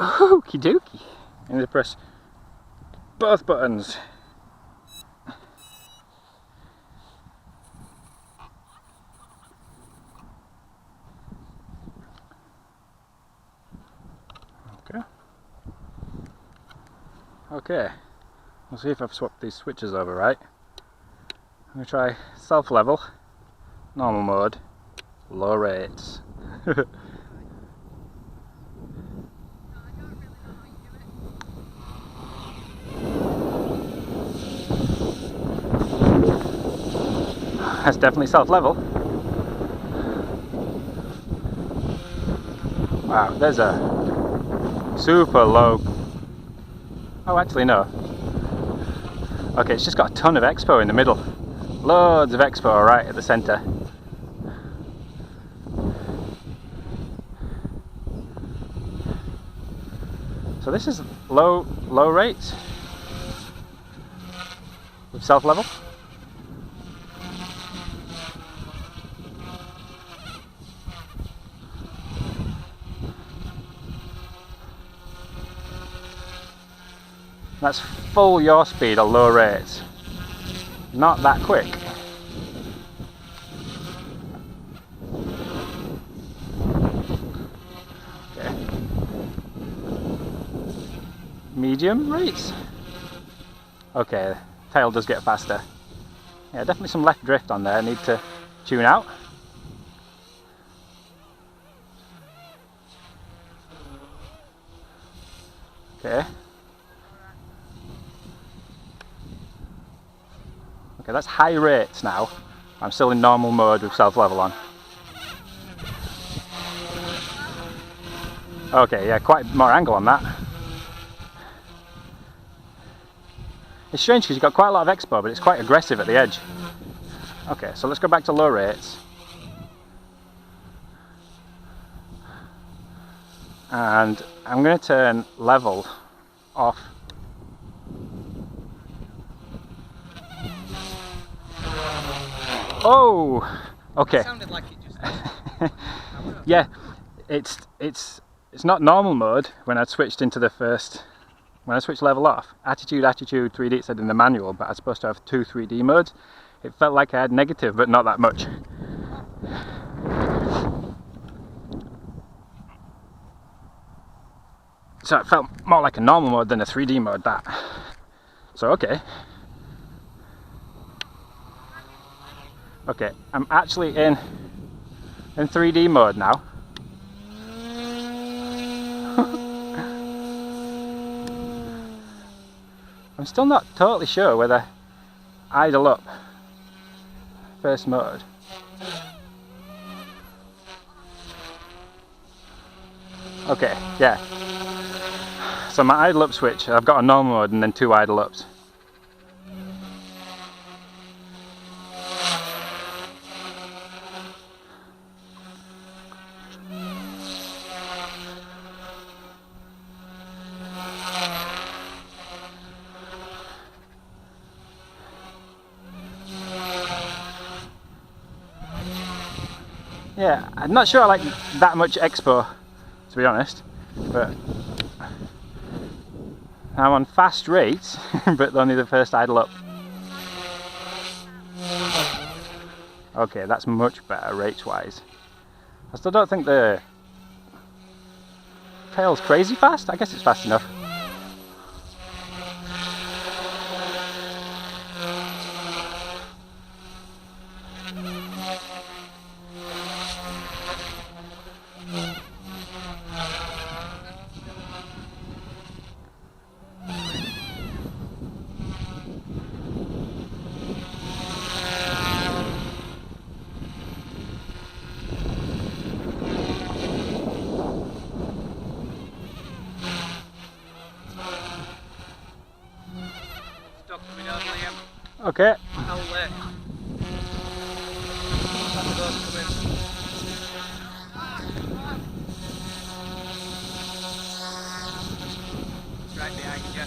Okie dokie. I'm going to press both buttons. Okay, we'll see if I've swapped these switches over right. I'm going to try self-level, normal mode, low rates. That's definitely self-level. Wow, there's a super low. Oh, actually no. Okay, it's just got a ton of expo in the middle. Loads of expo right at the centre. So this is low rates with self-level. That's full yaw speed at low rates. Not that quick. Okay. Medium rates. Okay, tail does get faster. Yeah, definitely some left drift on there. I need to tune out. Okay. Okay, that's high rates now. I'm still in normal mode with self-level on. Okay, yeah, quite more angle on that. It's strange because you've got quite a lot of expo, but it's quite aggressive at the edge. Okay, so let's go back to low rates. And I'm going to turn level off. Oh, okay. It sounded like it just. Yeah, it's not normal mode when I switched into the first. When I switched level off, attitude, 3D, it said in the manual, but I was supposed to have 2 3D modes. It felt like I had negative, but not that much. So it felt more like a normal mode than a 3D mode, that. So okay. Okay, I'm actually in 3D mode now. I'm still not totally sure whether idle up first mode. Okay, yeah. So my idle up switch, I've got a normal mode and then 2 idle ups. Yeah, I'm not sure I like that much expo, to be honest, but I'm on fast rates, but only the first idle up. Okay, that's much better rates wise. I still don't think the tail's crazy fast. I guess it's fast enough. Okay. I'll let those come in. Right behind you.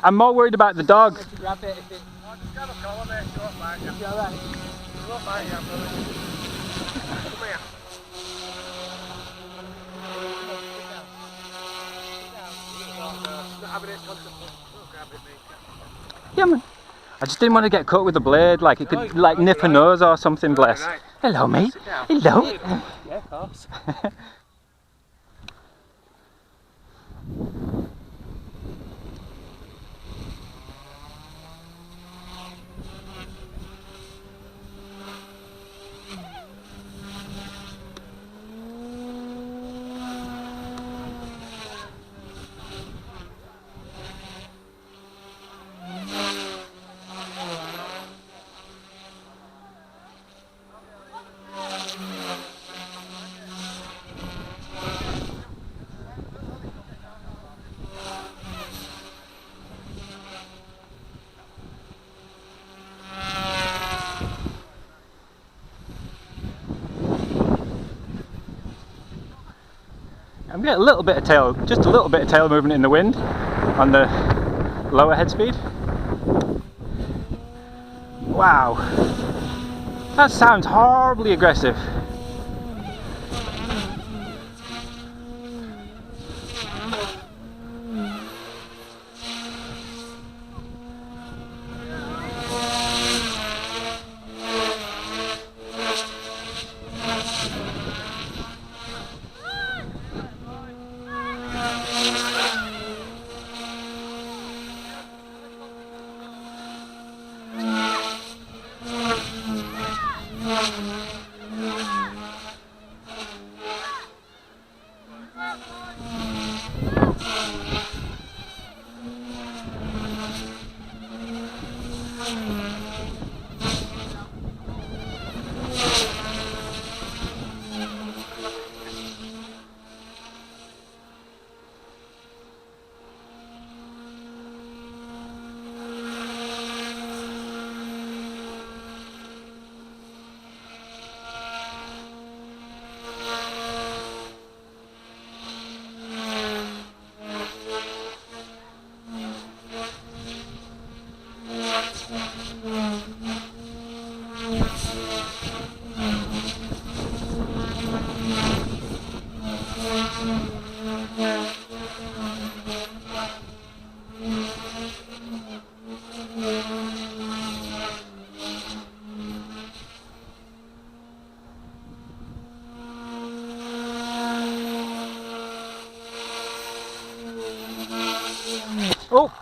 I'm more worried about the dog. Grab it if it have a collar, mate. You won't bite you. Yeah, right. You won't bite you, I'm really. Come here. Not having it constantly. Don't grab it, mate. Yeah, man. I just didn't want to get cut with the blade, like it could like nip a nose or something, bless. Right. Hello, mate. Hello. Yeah, of course. I'm getting a little bit of tail, just a little bit of tail movement in the wind on the lower head speed. Wow, that sounds horribly aggressive. Oh!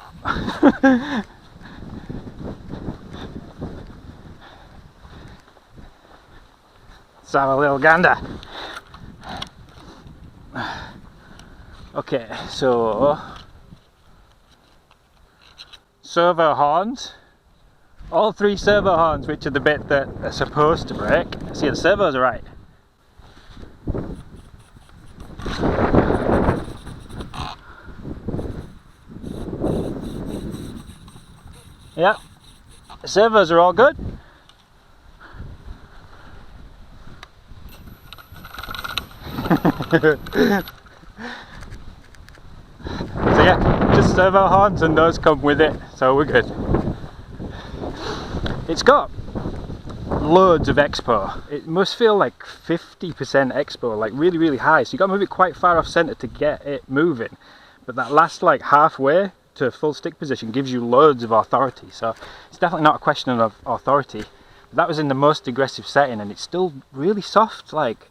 Let's have a little gander. Okay, so servo horns. All three servo horns, which are the bit that are supposed to break. See, the servos are right. Yeah, the servos are all good. So yeah, just servo horns and those come with it, so we're good. It's got loads of expo. It must feel like 50% expo, like really, really high. So you got to move it quite far off center to get it moving. But that last like halfway to full stick position gives you loads of authority. So it's definitely not a question of authority. That was in the most aggressive setting, and it's still really soft, like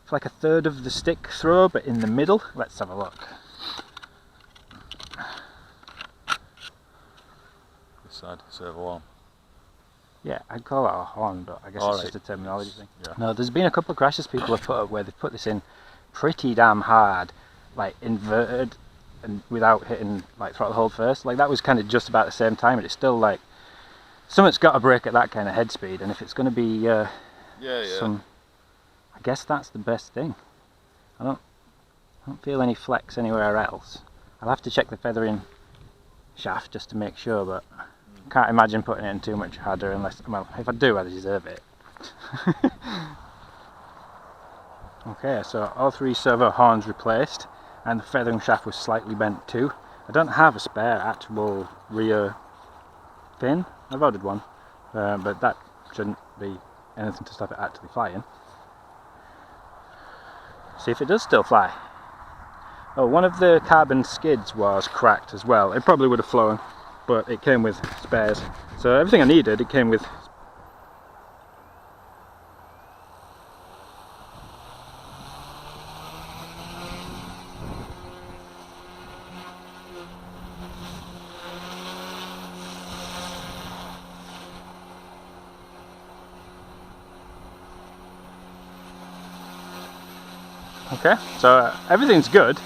it's like a third of the stick throw, but in the middle. Let's have a look. This side, servo arm. Yeah, I'd call it a horn, but I guess it's just a terminology thing. Yeah. No, there's been a couple of crashes people have put up where they've put this in pretty damn hard, like inverted and without hitting like throttle hold first. Like that was kind of just about the same time, but it's still like something's got to break at that kind of head speed, and if it's going to be some, I guess that's the best thing. I don't feel any flex anywhere else. I'll have to check the feathering shaft just to make sure, but can't imagine putting it in too much harder unless, well, if I do, I deserve it. Okay, so all three servo horns replaced, and the feathering shaft was slightly bent too. I don't have a spare actual rear fin. I've ordered one, but that shouldn't be anything to stop it actually flying. See if it does still fly. Oh, one of the carbon skids was cracked as well. It probably would have flown, but it came with spares. So everything I needed, it came with. Okay, so everything's good.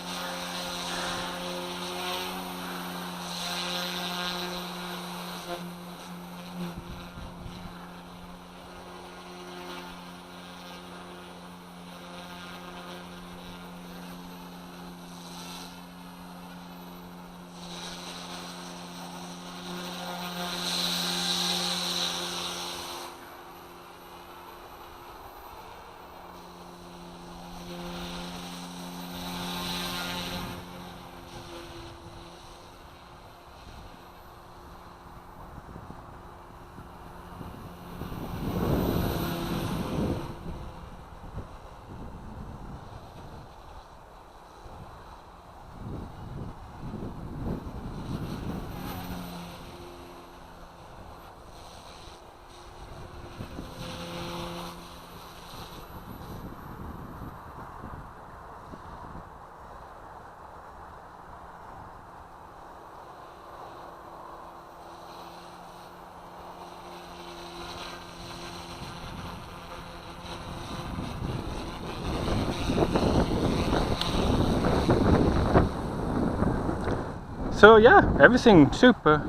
So yeah, everything super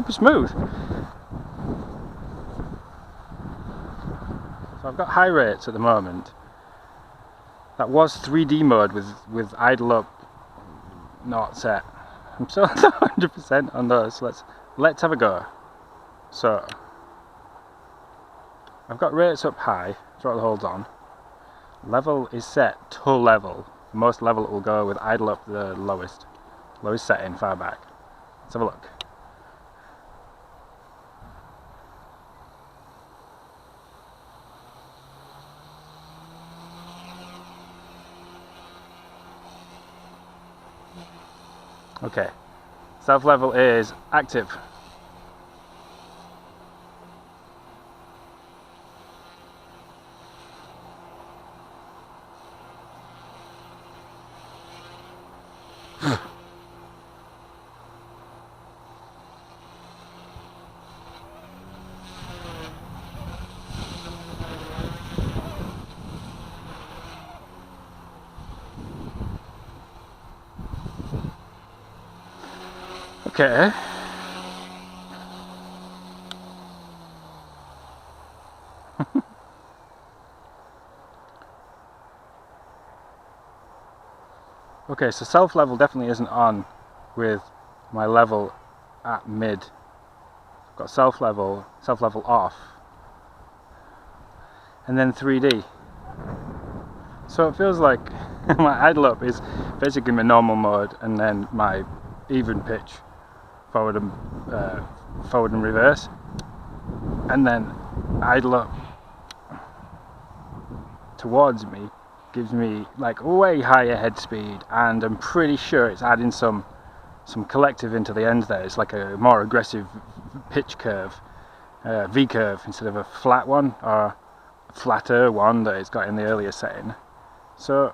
smooth. So I've got high rates at the moment. That was 3D mode with idle up not set. I'm still at 100% on those. Let's have a go. So I've got rates up high, throttle holds on. Level is set to level. The most level it will go with idle up the lowest setting far back. Let's have a look. Okay, self level is active. Okay. Okay, so self level definitely isn't on with my level at mid. I've got self level off, and then 3D. So it feels like my idle up is basically my normal mode, and then my even pitch forward and reverse, and then idle up towards me gives me like way higher head speed, and I'm pretty sure it's adding some collective into the end there. It's like a more aggressive pitch curve, V curve, instead of a flat one or a flatter one that it's got in the earlier setting. So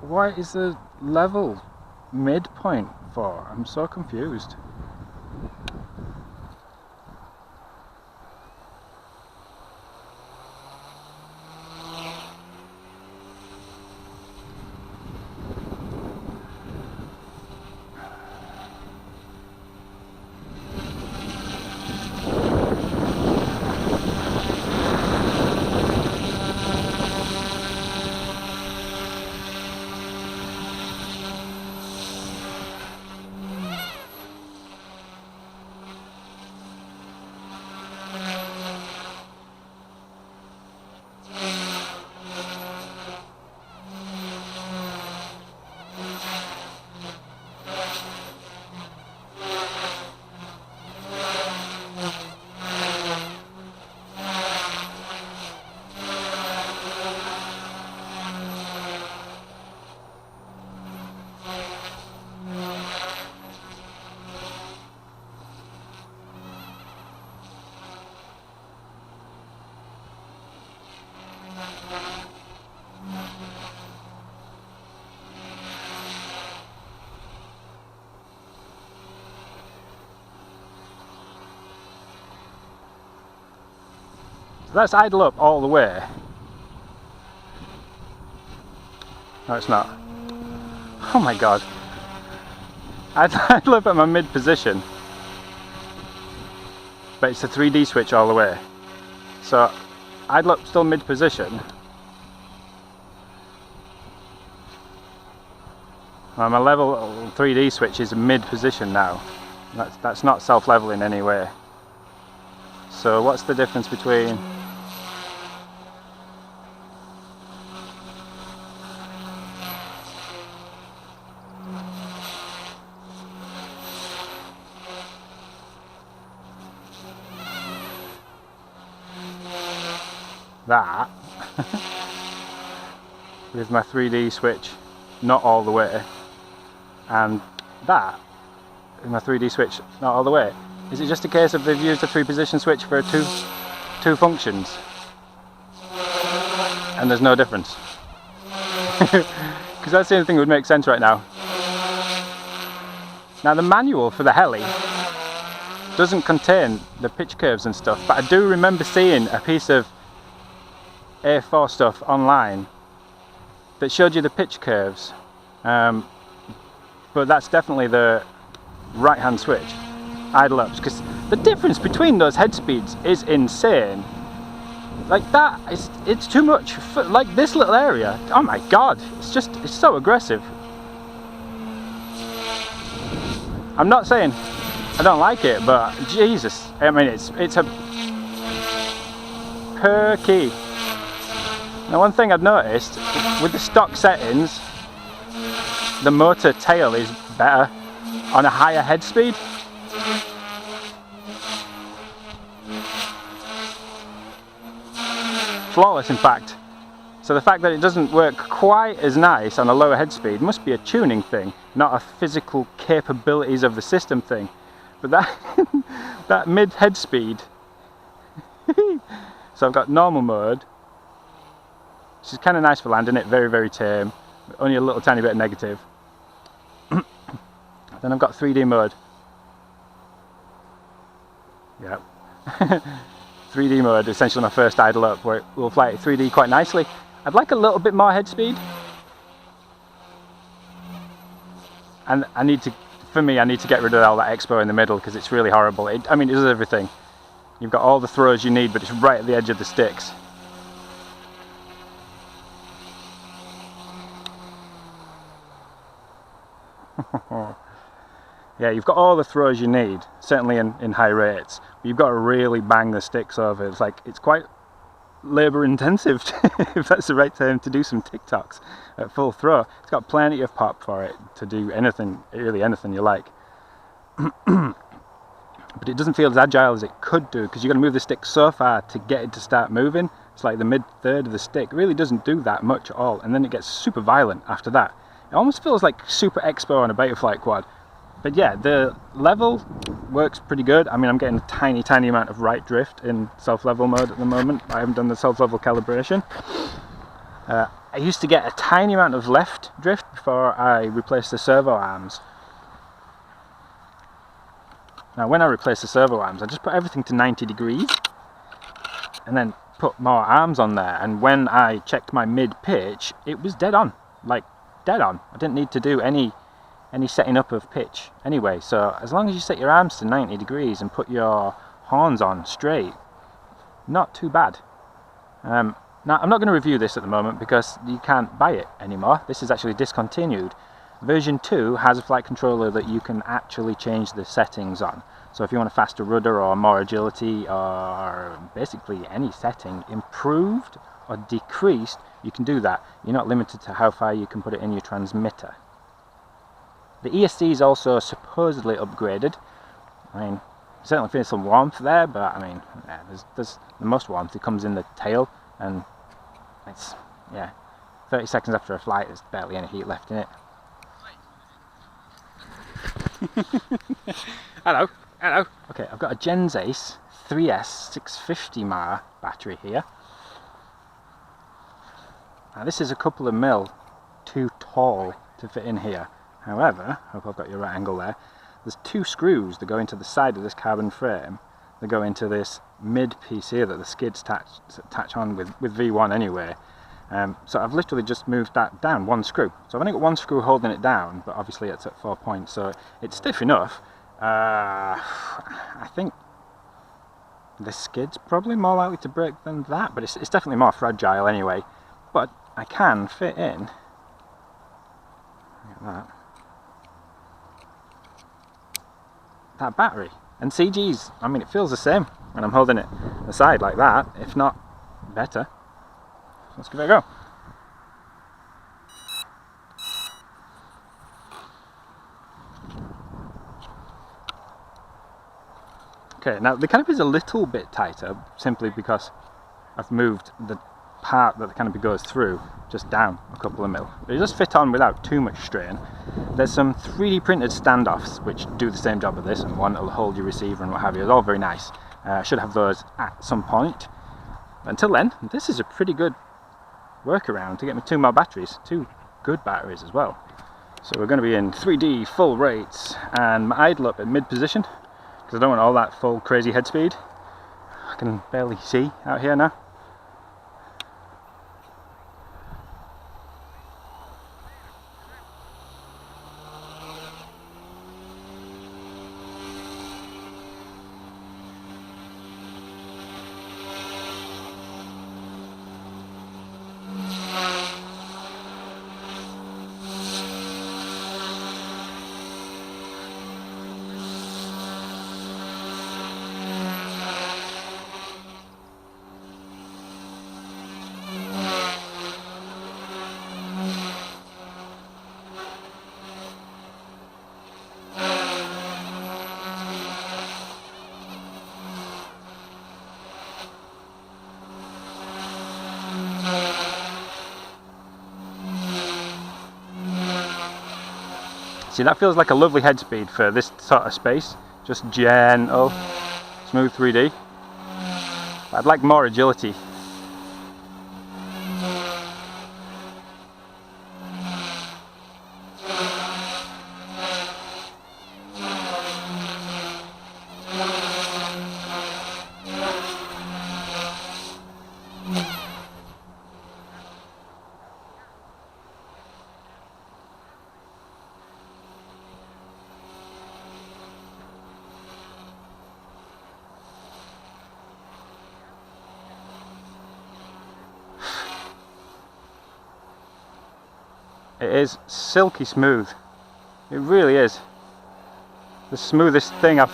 why is the level midpoint for? I'm so confused. let's idle up all the way. No, it's not. Oh my god. I'd idle up at my mid position, but it's a 3D switch all the way. So idle up still mid position. Well, my level 3D switch is mid position now. That's not self-leveling in any way. So what's the difference between that with my 3D switch not all the way and that with my 3D switch not all the way? Is it just a case of they've used a 3-position switch for two functions and there's no difference? Because that's the only thing that would make sense right now. Now the manual for the heli doesn't contain the pitch curves and stuff, but I do remember seeing a piece of A4 stuff online that showed you the pitch curves, but that's definitely the right hand switch, idle ups, because the difference between those head speeds is insane. Like that, it's too much for, like this little area. Oh my god, it's so aggressive. I'm not saying I don't like it, but Jesus, I mean it's a perky. Now one thing I've noticed with the stock settings, the motor tail is better on a higher head speed. Flawless in fact. So the fact that it doesn't work quite as nice on a lower head speed must be a tuning thing, not a physical capabilities of the system thing. But that that mid head speed. So I've got normal mode, which is kind of nice for landing it, very, very tame, only a little tiny bit of negative. Then I've got 3D mode. Yep. 3D mode, essentially my first idle up, where it will fly at 3D quite nicely. I'd like a little bit more head speed. And I need to get rid of all that expo in the middle because it's really horrible. I mean, it does everything. You've got all the throws you need, but it's right at the edge of the sticks. Yeah, you've got all the throws you need, certainly in high rates. But you've got to really bang the sticks over. It's quite labour intensive, if that's the right term, to do some TikToks at full throw. It's got plenty of pop for it to do anything, really anything you like. But it doesn't feel as agile as it could do because you've got to move the stick so far to get it to start moving. It's like the mid third of the stick. It really doesn't do that much at all, and then it gets super violent after that. It almost feels like Super Expo on a Betaflight quad. But yeah, the level works pretty good. I mean, I'm getting a tiny amount of right drift in self-level mode at the moment. I haven't done the self-level calibration. I used to get a tiny amount of left drift before I replaced the servo arms. Now when I replaced the servo arms, I just put everything to 90 degrees and then put more arms on there, and when I checked my mid pitch, it was dead on, like dead on. I didn't need to do any setting up of pitch anyway, so as long as you set your arms to 90 degrees and put your horns on straight, not too bad. Now I'm not going to review this at the moment because you can't buy it anymore. This is actually discontinued. Version 2 has a flight controller that you can actually change the settings on. So if you want a faster rudder or more agility or basically any setting, improved or decreased, you can do that. You're not limited to how far you can put it in your transmitter. The ESC is also supposedly upgraded. I mean, certainly feels some warmth there, but I mean, yeah, there's the most warmth. It comes in the tail, and it's, yeah, 30 seconds after a flight, there's barely any heat left in it. Hello. Okay, I've got a Gens Ace 3S 650 mAh battery here. Now this is a couple of mil too tall to fit in here. However, I hope I've got your right angle there. There's two screws that go into the side of this carbon frame They go into this mid piece here that the skids attach on with V1 anyway. So I've literally just moved that down one screw. So I've only got one screw holding it down, but obviously it's at 4 points, so it's stiff enough. I think the skid's probably more likely to break than that, but it's definitely more fragile anyway. But I can fit in, look at that battery. And CG's, I mean, it feels the same when I'm holding it aside like that, if not better. Let's give it a go. Okay, now the canopy is a little bit tighter simply because I've moved the part that the canopy goes through just down a couple of mil. But it does fit on without too much strain. There's some 3D printed standoffs which do the same job as this, and one will hold your receiver and what have you. It's all very nice. I should have those at some point. But until then, this is a pretty good workaround to get me 2 more batteries, 2 good batteries as well. So we're going to be in 3D full rates and my idle up at mid position because I don't want all that full crazy head speed. I can barely see out here now. See, that feels like a lovely head speed for this sort of space. Just gentle, smooth 3D. But I'd like more agility. It is silky smooth. It really is. The smoothest thing I've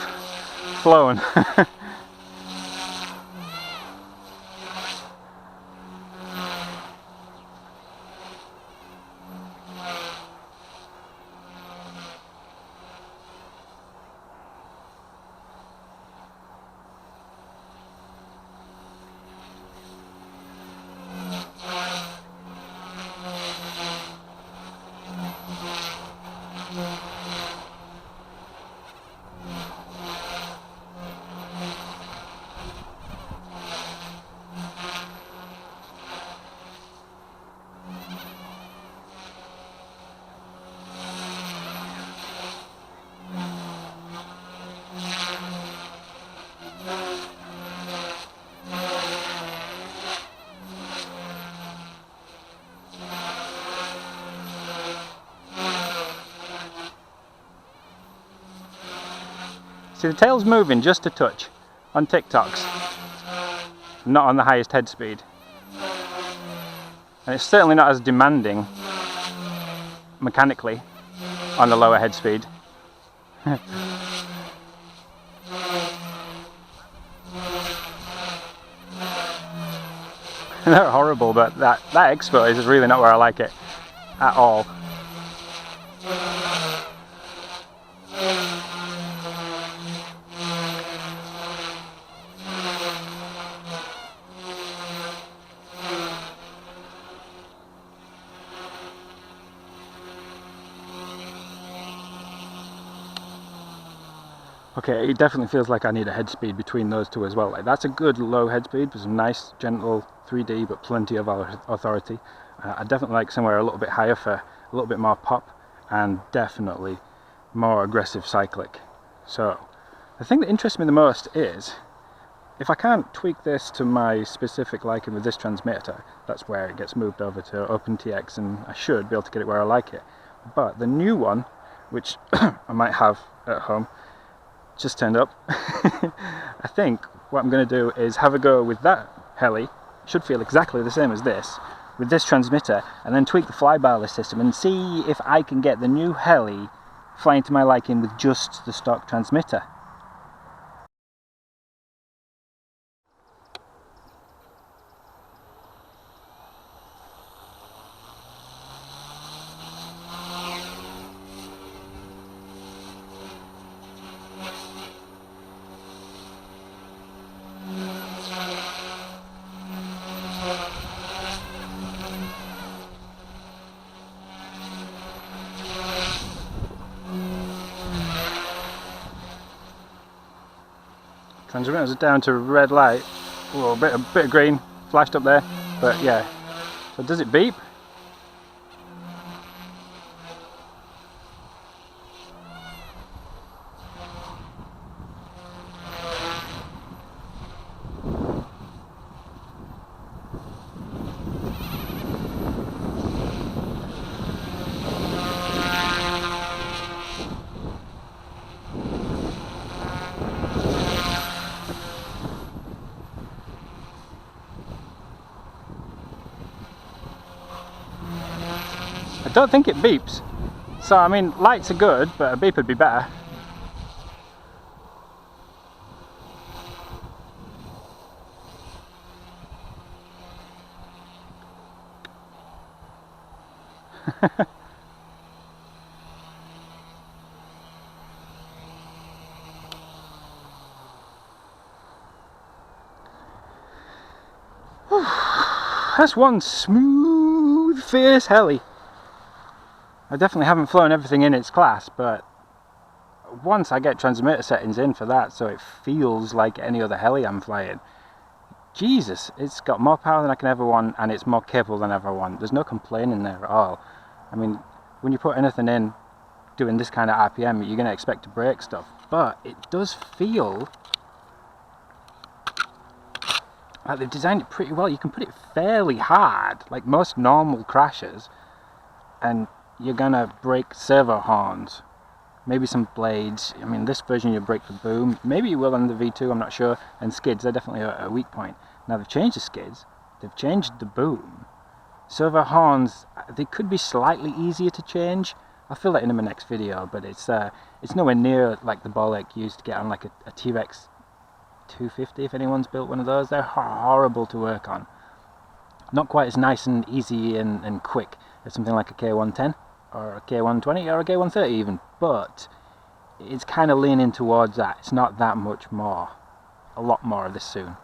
flown. See, the tail's moving just a touch on TikToks, not on the highest head speed. And it's certainly not as demanding mechanically on the lower head speed. They're horrible, but that expo is really not where I like it at all. Okay, it definitely feels like I need a head speed between those two as well. Like, that's a good low head speed with some nice gentle 3D but plenty of authority. I definitely like somewhere a little bit higher for a little bit more pop and definitely more aggressive cyclic. So the thing that interests me the most is if I can't tweak this to my specific liking with this transmitter, that's where it gets moved over to OpenTX, and I should be able to get it where I like it. But the new one, which I might have at home, just turned up. I think what I'm going to do is have a go with that heli. Should feel exactly the same as this, with this transmitter, and then tweak the flybarless system and see if I can get the new heli flying to my liking with just the stock transmitter. Transmitters are down to red light. Oh, a bit of green flashed up there, but yeah. So does it beep? I don't think it beeps. So I mean, lights are good, but a beep would be better. That's one smooth, fierce heli. I definitely haven't flown everything in its class, but once I get transmitter settings in for that so it feels like any other heli I'm flying, Jesus, it's got more power than I can ever want, and it's more capable than I ever want. There's no complaining there at all. I mean, when you put anything in doing this kind of RPM, you're going to expect to break stuff, but it does feel like they've designed it pretty well. You can put it fairly hard, like most normal crashers, and you're gonna break servo horns, maybe some blades. I mean, this version you'll break the boom, maybe you will on the V2, I'm not sure, and skids, they're definitely a weak point. Now they've changed the skids, they've changed the boom. Servo horns, they could be slightly easier to change. I'll fill that in my next video, but it's nowhere near like the bollock used to get on like a T-Rex 250, if anyone's built one of those. They're horrible to work on. Not quite as nice and easy and quick as something like a K110 or a K120 or a K130 even, but it's kind of leaning towards that. It's not that much more. A lot more of this soon.